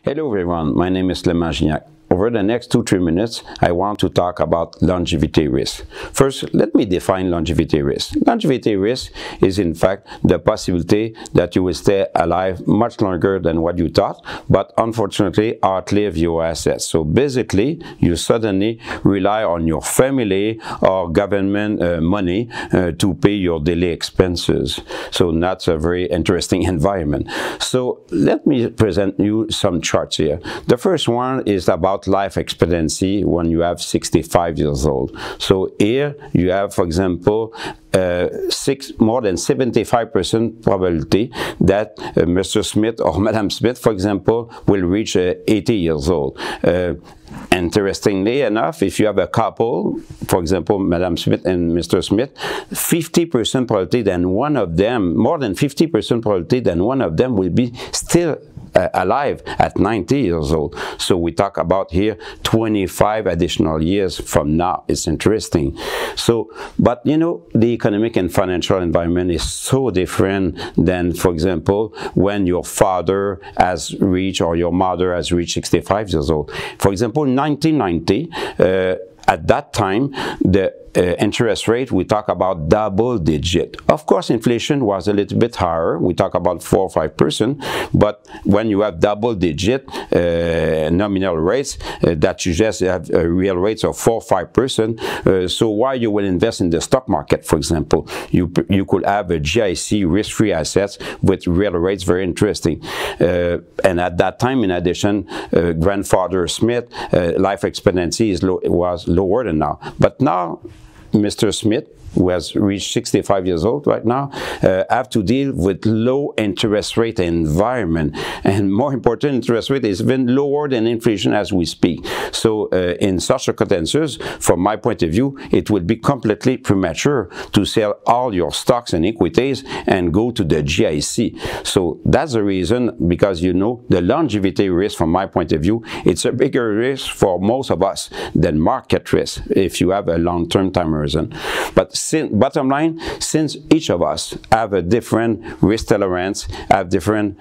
Hello everyone, my name is Clément Gignac. Over the next 2-3 minutes, I want to talk about longevity risk. First, let me define longevity risk. Longevity risk is in fact the possibility that you will stay alive much longer than what you thought, but unfortunately outlive your assets. So basically, you suddenly rely on your family or government money to pay your daily expenses. So that's a very interesting environment. So let me present you some charts here. The first one is about life expectancy when you have 65 years old. So here you have, for example, more than 75% probability that Mr. Smith or Madam Smith, for example, will reach 80 years old. Interestingly enough, if you have a couple, for example, Madam Smith and Mr. Smith, 50% probability that one of them, more than 50% probability that one of them will be still alive at 90 years old. So we talk about here 25 additional years from now. It's interesting. So, but you know, the economic and financial environment is so different than, for example, when your father has reached or your mother has reached 65 years old. For example, in 1990, at that time, the interest rate, we talk about double digit. Of course, inflation was a little bit higher. We talk about 4 or 5%. But when you have double digit nominal rates, that you just have real rates of 4 or 5%. So why you will invest in the stock market, for example? You could have a GIC risk-free assets with real rates, very interesting. And at that time, in addition, grandfather Smith, life expectancy was lower than now. But now, Mr. Smith, who has reached 65 years old right now, have to deal with low interest rate environment. And more important, interest rate is even lower than inflation as we speak. So in such circumstances, from my point of view, it would be completely premature to sell all your stocks and equities and go to the GIC. So that's the reason, because you know, the longevity risk, from my point of view, it's a bigger risk for most of us than market risk if you have a long-term time horizon. But bottom line, since each of us have a different risk tolerance, have different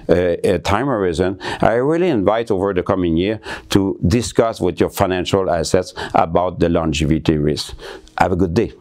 time horizon, I really invite over the coming year to discuss with your financial assets about the longevity risk. Have a good day.